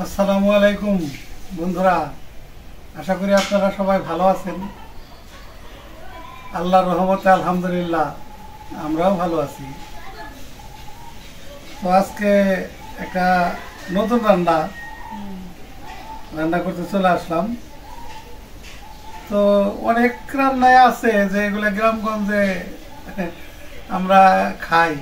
আসসালামু আলাইকুম বন্ধুরা, আশা করি আপনারা সবাই ভালো আছেন। আল্লাহর রহমতে আলহামদুলিল্লাহ আমরাও ভালো আছি। তো আজকে একটা নতুন রান্না করতে চলে আসলাম। তো অনেক রান্নায় আছে যে এগুলো গ্রামগঞ্জে আমরা খাই।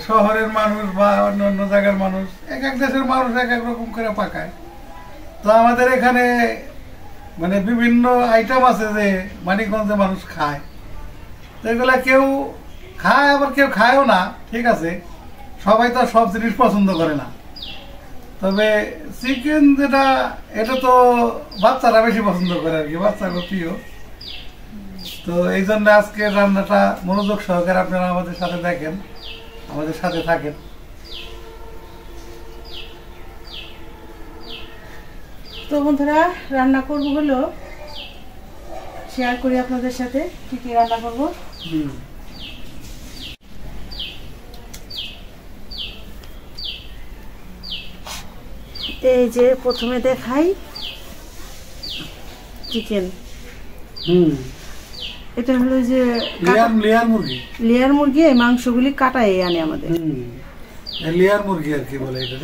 শহরের মানুষ বা অন্য অন্য জায়গার মানুষ, এক এক দেশের মানুষ এক এক রকম করে পাকায়। তো আমাদের এখানে মানে বিভিন্ন আইটেম আছে যে মানিকগঞ্জে মানুষ খায়। তো এগুলা কেউ খায় আবার কেউ খায়ও না, ঠিক আছে। সবাই তো সব জিনিস পছন্দ করে না। তবে চিকেন যেটা, এটা তো বাচ্চারা বেশি পছন্দ করে আর কি, বাচ্চারা প্রিয়। তো এই জন্য আজকে রান্নাটা মনোযোগ সহকারে আপনারা আমাদের সাথে দেখেন, আমাদের সাথে থাকেন। তো বন্ধুরা, রান্না করব হলো শেয়ার করি আপনাদের সাথে কি কি রান্না করব। এই যে প্রথমে দেখাই চিকেন। এটা হলো যে লেয়ার মুরগি, এই মাংসগুলি কাটাই আনে আমাদের। লেয়ার মুরগি আর কি বলে এটা,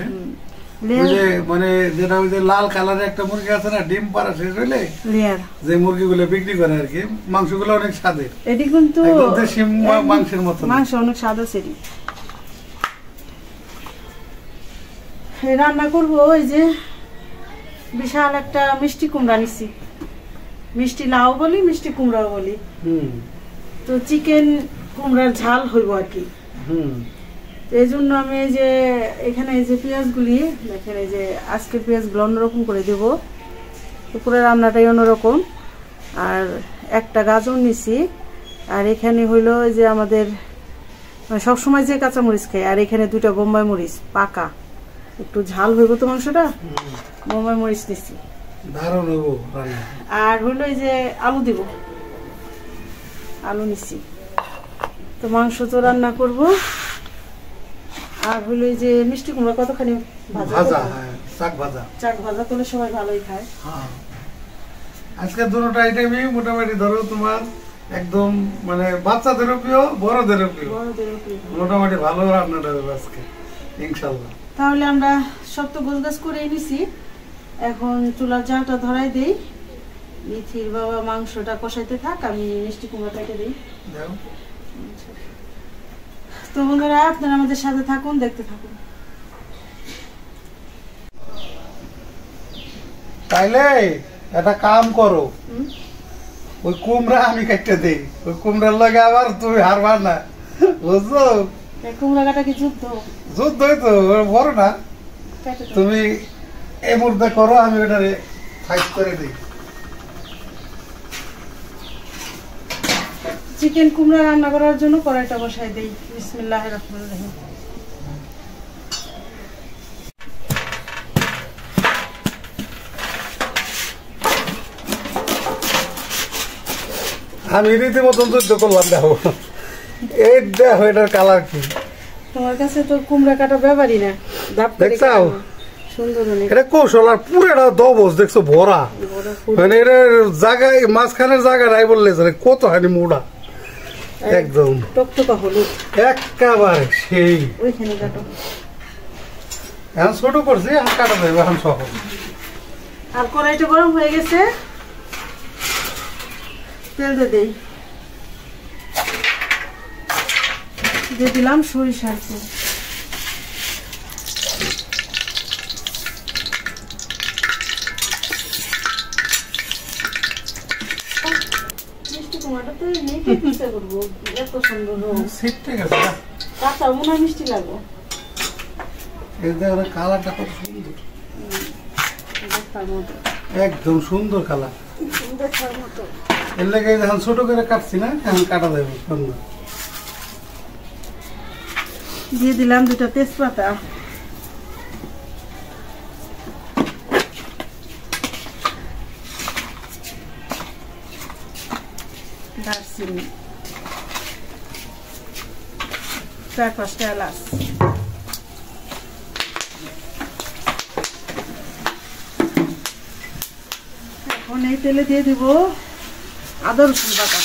মানে যেটা ওই যে লাল কালারের একটা মুরগি আছে না, ডিম পাড়া শেষ হইলে লেয়ার, যে মুরগিগুলো বিক্রি করে আর কি। মাংসগুলো অনেক স্বাদের, এটি কিন্তু মাংসের মতো, মাংস অনেক স্বাদ আছে। রান্না করব ওই যে বিশাল একটা মিষ্টি কুমড়া নিছি, মিষ্টি লাউ বলি, মিষ্টি কুমড়াও বলি। তো চিকেন কুমড়ার ঝাল হইব আর কি। এই জন্য আমি এই যে এখানে এই যে পেঁয়াজগুলি দেখেন, এই যে আজকে পেঁয়াজগুলো অন্যরকম করে দেব, পুরো রান্নাটাই অন্যরকম। আর একটা গাজর নিছি, আর এখানে হইলো এই যে আমাদের সবসময় যে কাঁচামরিচ খাই, আর এখানে দুটা বোম্বাই মরিচ পাকা, একটু ঝাল হইব তো মাংসটা, বোম্বাই মরিচ নিছি। আর হইলো এই যে আলু দিব, আলু নিছি। তো মাংস তো রান্না করব। আর হইলো এই যে মিষ্টি কুমড়া কতখানি চাক ভাজা করলে সবাই ভালোই খায়। আজকে দুটোটা আইটেমই মোটামুটি ধরো তোমার একদম মানে বাচ্চাদেরও প্রিয়, বড়দেরও প্রিয়, মোটামুটি ভালো রান্নাটা হবে আজকে ইনশাআল্লাহ। তাহলে আমরা সব তো গোছগাছ করে নিছি, এখন চুলার জালটা ধরাই দেই। মিথির বাবা মাংসটা কষাইতে থাক, আমি মিষ্টি কুমড়া কেটে দিই। তো বন্ধুরা, আপনারা আমাদের সাথে থাকুন, দেখতে থাকুন। তাইলে একটা কাম করো, ওই কুমড়া আমি কেটে দিই, ওই কুমড়ার লগে আবার তুমি হারবা না, বুঝছো? কুমড়া কাটা কি যুদ্ধ? যুদ্ধই তো, বড় না। তুমি এই মুহূর্তে করো, আমি ওটা ফাইট করে দিই। চিকেন কুমড়া রান্না করার জন্য কড়াইটা বসাই দেই। বিসমিল্লাহির রহমানির রহিম। আমি রীতিমতন যুদ্ধ করলাম, দেখো এই দেখো এটার কালার কি। তোমার কাছে তো কুমড়া কাটা ব্যাপারই না, দেখছাও সুন্দর অনেক। এটা কৌশল, আর পুরোটা দবস দেখছো ভরা, মানে এটা জায়গায় মাঝখানের জায়গা নাই বললে কত হানি মুড়া, একদম টকটকা হলুদ একেবারে সেই। ওইখানে কাটো, এখন ছোট করছি, এখন কাটা যাবে এখন সহজ। আর কড়াইটা গরম হয়ে গেছে, তেল দিয়ে দিলাম সরিষার তেল। মিষ্টি কুমড়াটা তো নিয়ে খেতে করবো, এত সুন্দর কাঁচা মনে হয় মিষ্টি লাগবে। কালারটা কত সুন্দর, একদম সুন্দর কালার। এর লেগে যখন ছোট করে কাটছি না, এখন কাটা যাবে সুন্দর। দিয়ে দিলাম দুটা তেজপাতা, দারচিনি, 4-5টা এলাচ, এখন এই তেলে দিয়ে দিব আদা রসুন বাটা।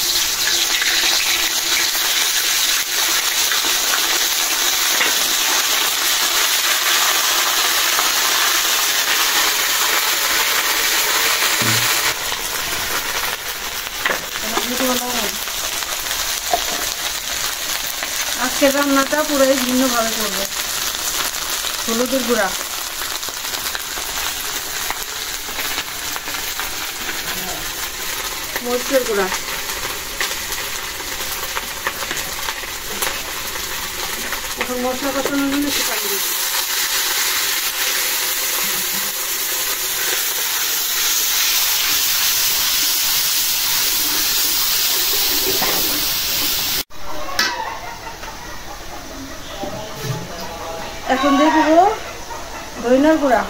আজকের রান্নাটা পুরোই ভিন্নভাবে করবো। হলুদের গুঁড়া, মরিচের গুঁড়া, এখন মশলা কষানোর জন্য একটু পানি দিচ্ছি। এখন দিয়ে দেবো ধনিয়ার গুঁড়া,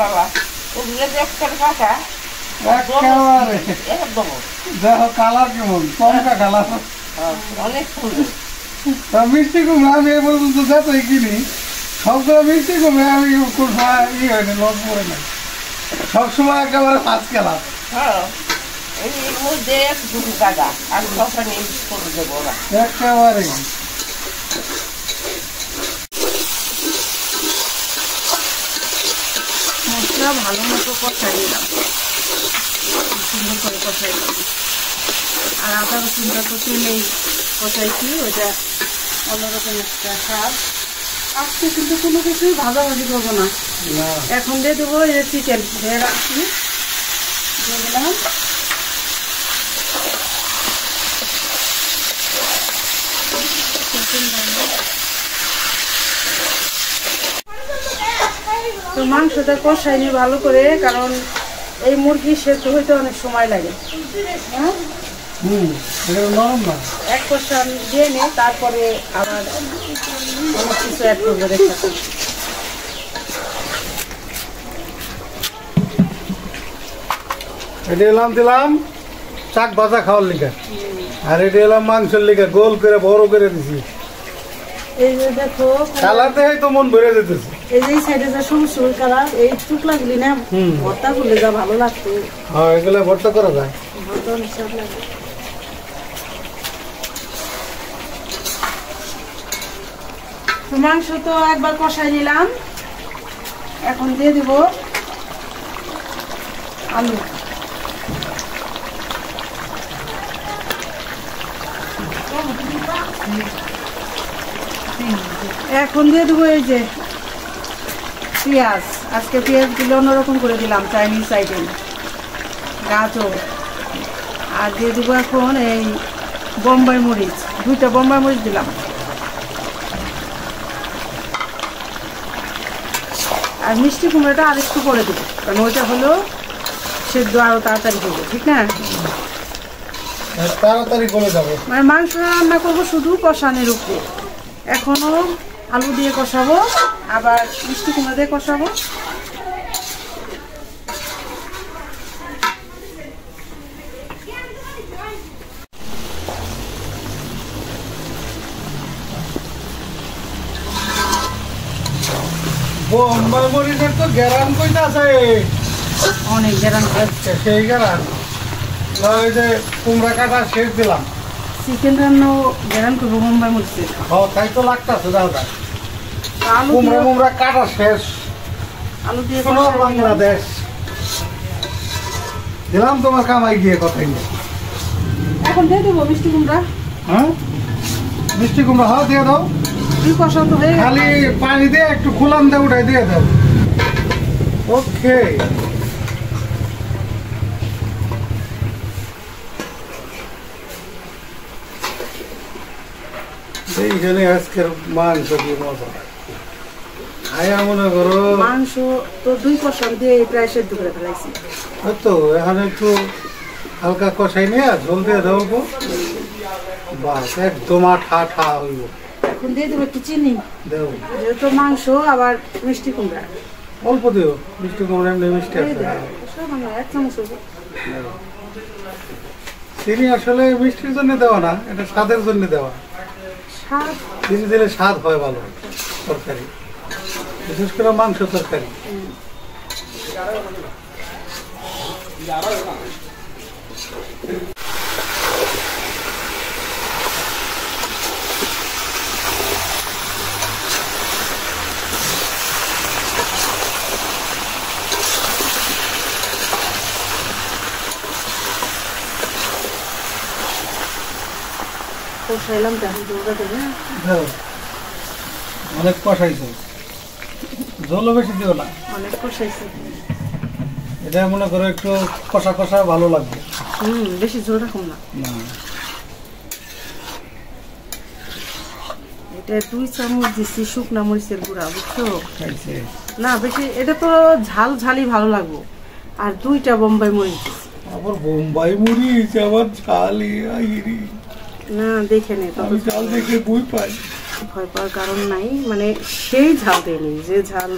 বাবা ওগুলো একটা কাটা একেবারে একদম দেখো কালার কেমন, চমকা কালার। অনেক সুন্দর। তা মিষ্টি কুমড়া আমি এ পর্যন্ত যতই কিনি সবসময় মিষ্টি কুমড়া আমি কোন সময় হয়নি, লস পড়ে না, সবসময় একেবারে ফার্স্ট কালার। হ্যাঁ এর মধ্যে একটুকু কাটা আর সবখানে করে দেবো ওরা একেবারে মশলা ভালো মতো কষাই দিলাম, সুন্দর করে কষাই দিলাম। আর আদা রসুনটা তো তেলেই কষাইছি, ওটা অন্যরকম একটা স্বাদ। আজকে কিন্তু কোনো কিছুই ভাজাভাজি করবো না। এখন দিয়ে দেবো এই চিকেন ধুয়ে রাখছি, দিয়ে দিলাম। তো মাংসটা কষাইনি ভালো করে, কারণ এই মুরগি সেদ্ধ হইতে অনেক সময় লাগে। হ্যাঁ নরম না, এক কষা দিয়ে নিই, তারপরে আবার অনেক কিছু অ্যাড করবো। দেখতে এটা এলাম দিলাম শাক ভাজা খাওয়ার লিখা, আর এটা এলাম মাংসের লিখা গোল করে বড় করে দিছি। এই যে দেখো কালার দেখে তো মন ভরে যেতেছে। এই যে সাইডে যা সবুজ সবুজ কালার, এই টুকলাগুলি না ভর্তা করলে যা ভালো লাগতো। হ্যাঁ এগুলো ভর্তা করা যায়। ভর্তা অনেক স্বাদ লাগে। তো মাংস তো একবার কষাই নিলাম, এখন দিয়ে দিব আলু। এখন দিয়ে দেবো এই যে পেঁয়াজ। আজকে পেঁয়াজ গুলো অন্যরকম করে দিলাম, চাইনিজ আইটেম, গাজর। আর দিয়ে দেবো এখন এই বোম্বাই মরিচ, 2টা বোম্বাই মরিচ দিলাম। আর মিষ্টি কুমড়োটা আর একটু করে দেবো, কারণ ওইটা হলো সেদ্ধ আরো তাড়াতাড়ি করবো, ঠিক না? তাড়াতাড়ি করে যাবে। মানে মাংস রান্না করবো শুধু কষানোর উপরে। এখনো আলু দিয়ে কষাবো, আবার মিষ্টি কুমড়ো দিয়ে কষাবো। বোম্বাই মরিচের তো গ্যারান কইতে আছে, অনেক গ্যারান। সেই গ্যারান। ওই যে কুমড়া কাটা শেষ দিলাম, চিকেন রান্নাও গ্যারান করবো বোম্বাই মরিচের। তাই তো লাগতেছে দাদা। আলু কুমড়া দিয়ে কুমড়া কাটা শেষ, আলু দিয়ে শোনো বাংলাদেশ দিলাম তোমার কামাই গিয়ে কথাই নেই। এখন দিয়ে দেবো মিষ্টি কুমড়া। হ্যাঁ মিষ্টি কুমড়া হ্যাঁ দিয়ে দাও, দুই কষা তো হয়ে গেল। খালি পানি দিয়ে একটু খুলান দিয়ে উঠাই দিয়ে দাও। ওকে এইখানে আজকের মাংস দিয়ে মজা খাইয়া মনে করো। মাংস তো 2 কষা দিয়ে প্রায় সেদ্ধ করে ফেলাইছি। তো এখন একটু হালকা কষাই নিয়ে ঝোল দিয়ে দেবো, বাস একদম আঠা আঠা হইব। এখন দিয়ে দেবো একটু চিনি, দেবো যেহেতু মাংস আবার মিষ্টি কুমড়া। অল্প দিও, মিষ্টি কুমড়া এমনি মিষ্টি আছে। এক চামচ হইব। চিনি আসলে মিষ্টির জন্য দেওয়া না, এটা স্বাদের জন্য দেওয়া। স্বাদ চিনি দিলে স্বাদ হয় ভালো তরকারি, বিশেষ করে মাংস তরকারি। কষাইলাম তখন জলটা দেবে না? দাও, অনেক কষাইছো, জলও বেশি দিও না। অনেক কষাইছি। এটা মনে করো একটু কষা কষা ভালো লাগবে। বেশি ঝোল রাখুন না। এটা 2 চামচ দিচ্ছি শুকনা মরিচের গুঁড়া, বুঝছো? না বেশি, এটা তো ঝাল ঝালই ভালো লাগবে। আর 2টা বোম্বাই মরিচ দিচ্ছি। আবার বোম্বাই মরিচ আবার ঝালি আইরি না দেখে নে, আমি ঝাল দেখে ভয় পাই। ভয় পাওয়ার কারণ নাই, মানে সেই ঝাল দেয়নি যে ঝাল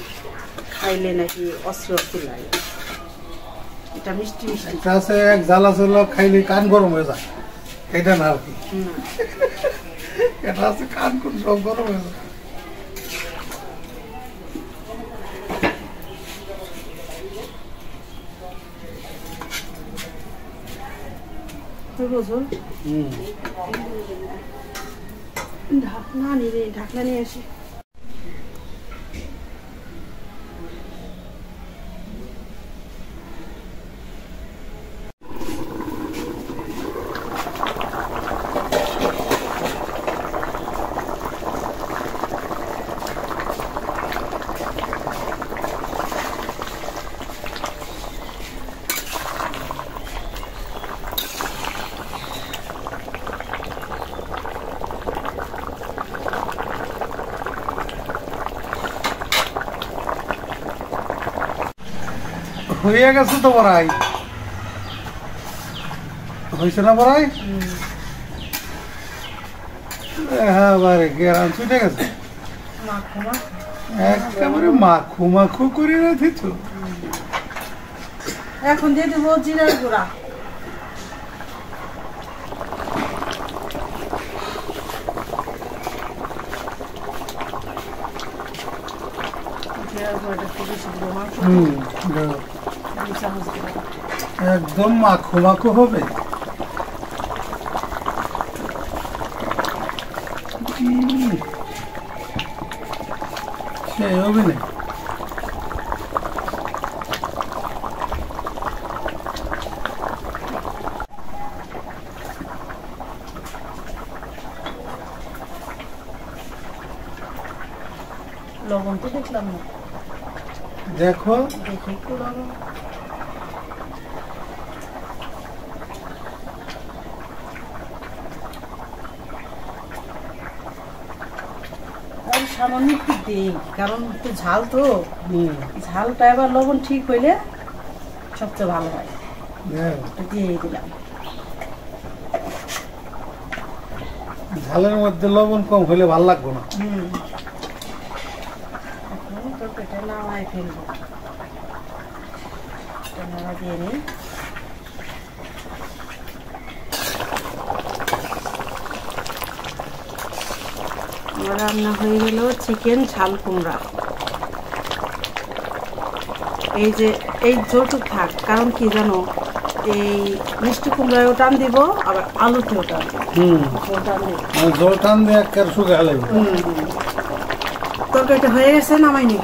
খাইলে নাকি অস্বস্তি লাগে। এটা মিষ্টি মিষ্টি আছে, এক ঝাল আছে খাইলে কান গরম হয়ে যায়, এটা না আর কি। এটা আছে কান কোন সব গরম হয়ে যায়। ঢাকনা নিয়ে ঢাকনা নিয়ে আসি। হয়ে গেছে তো বড়াই, হয়েছে না বড়াই? হ্যাঁ বারে গেরাম ছুটে গেছে, একেবারে মাখু মাখু করে রেখেছ। এখন দিয়ে দেবো জিরার গুঁড়া। একদম মাখু মাখু হবে। সেই হবে না। লবণ তো দেখলাম না, দেখো দেখে একটু লবণ। সামান্য একটু দিই, কারণ একটু ঝাল তো, ঝালটা এবার লবণ ঠিক হইলে সবচেয়ে ভালো হয়। দিয়ে দিলাম। ঝালের মধ্যে লবণ কম হলে ভালো লাগবে না। এখন তো পেটে নামাই ফেলবো, নাড়া দিয়ে নিই। রান্না হয়ে গেল চিকেন ঝাল কুমড়া। এই যে এই ঝোলটুক থাক, কারণ কি জানো, এই মিষ্টি কুমড়ায়ও টান দিব, আবার আলুতেও টান দিব। জল টান দিয়ে একেবারে শুকিয়ে লাগবে। তরকারিটা হয়ে গেছে, নামাই নি।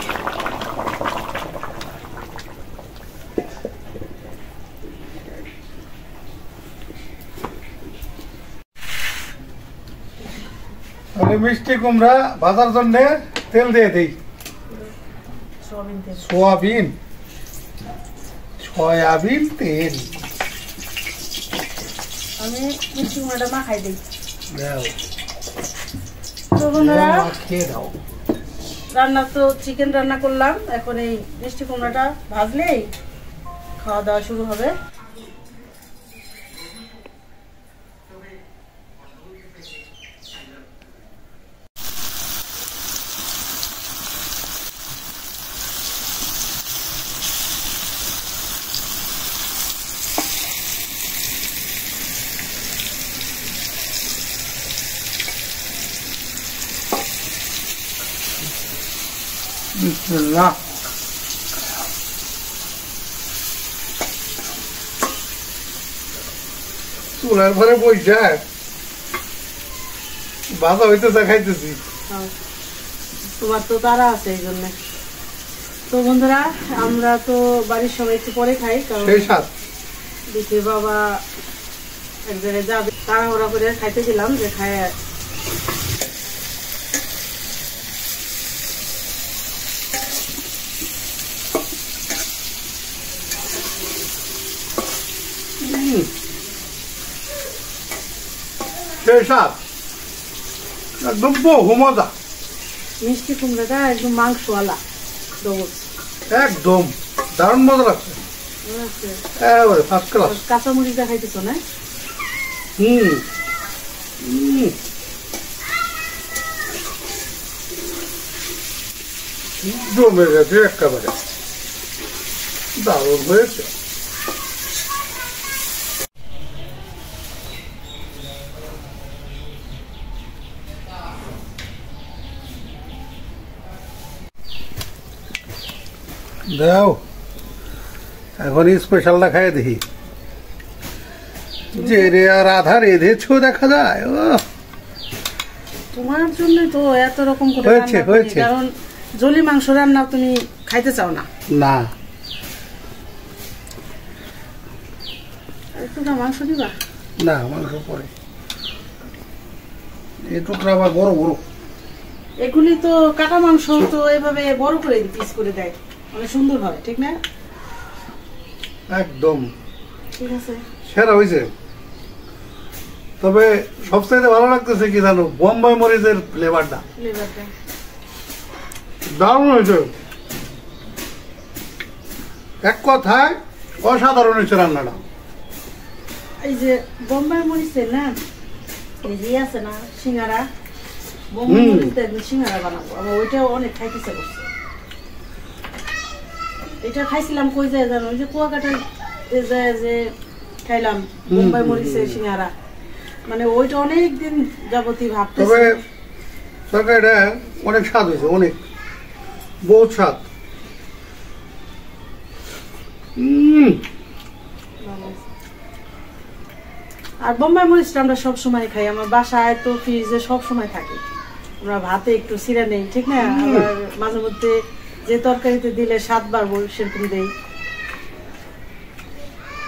তাহলে মিষ্টি কুমড়া ভাজার জন্য তেল দিয়ে দিই। সয়াবিন তেল আমি মিষ্টি কুমড়াটা মাখাই দিই। দাও, তো বন্ধুরা, খেয়ে দাও। রান্না তো চিকেন রান্না করলাম, এখন এই মিষ্টি কুমড়াটা ভাজলেই খাওয়া দাওয়া শুরু হবে। বিসমিল্লাহ। চুলার পরে বইসা বাধা হইতেছে, খাইতেছি। তোমার তো তারা আছে এই জন্য। তো বন্ধুরা, আমরা তো বাড়ির সবাই একটু পরে খাই, কারণ দেখি বাবা এক জায়গায় যাবে, তাড়াহুড়া করে খাইতে দিলাম যে খায়। একদম বহু মজা। মিষ্টি কুমড়াটা একদম মাংসওয়ালা, একদম দারুণ মজা লাগছে। First class. কাঁচামরিচটা খাইতেছো না? জমে গেছে একেবারে, দারুণ হয়েছে। দাও এখন স্পেশালটা খাই দেখি, যে রে আর আধা রেধেছো দেখা যায়। ও তোমার জন্য তো এত রকম করে হয়েছে হয়েছে, কারণ জলি মাংস রান্না তুমি খাইতে চাও না। না একটু মাংস দিবা না, মাংস পরে এই টুকরা আবার বড় বড়। এগুলি তো কাটা মাংস, তো এভাবে বড় করে পিস করে দেয়, অনেক সুন্দর হয়, ঠিক না? একদম ঠিক আছে, সেরা হয়েছে। তবে সবচেয়ে ভালো লাগতেছে কি জানো, বোম্বাই মরিচের ফ্লেভারটা দারুণ হয়েছে। এক কথায় অসাধারণ হয়েছে রান্নাটা। এই যে বোম্বাই মরিচের না, এই যে আছে না সিঙ্গারা, বোম্বাই মরিচের সিঙ্গারা বানাবো, আমার ওইটাও অনেক খাইতেছে করছে। এটা খাইছিলাম কই যায় জানো, ওই যে কুয়াকাটার যে খাইলাম বোম্বাই মরিচের সিঙ্গারা, মানে ওইটা অনেক দিন যাবতীয় ভাবতেছি। তবে তরকারিটা অনেক স্বাদ হয়েছে, অনেক বহুত স্বাদ। আর বোম্বাই মরিচটা আমরা সবসময় খাই, আমার বাসায় তো ফ্রিজে সবসময় থাকে, আমরা ভাতে একটু ছিঁড়ে নেই, ঠিক না? আবার মাঝে মধ্যে যে তরকারিতে দিলে 7 বার সেরকম দেই।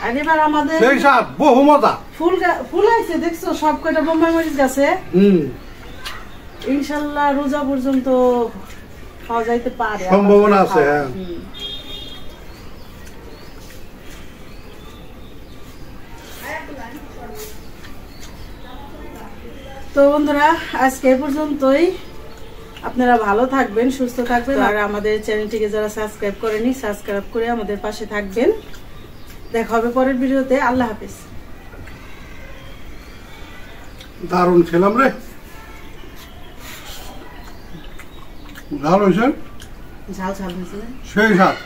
আর এবার আমাদের বহু মজা ফুল আইছে, দেখছো সব কয়টা বোম্বাই মরিচ গাছে। ইনশাল্লাহ রোজা পর্যন্ত খাওয়া যাইতে পারে, সম্ভাবনা আছে। তো বন্ধুরা, আজকে এ পর্যন্তই। আপনারা ভালো থাকবেন, সুস্থ থাকবেন, আর আমাদের চ্যানেলটিকে যারা সাবস্ক্রাইব করেনি সাবস্ক্রাইব করে আমাদের পাশে থাকবেন। দেখা হবে পরের ভিডিওতে। আল্লাহ হাফেজ। দারুণ ছিলাম রে, ঝাল হয়েছে, ঝাল ঝাল হয়েছে, সেই স্বাদ।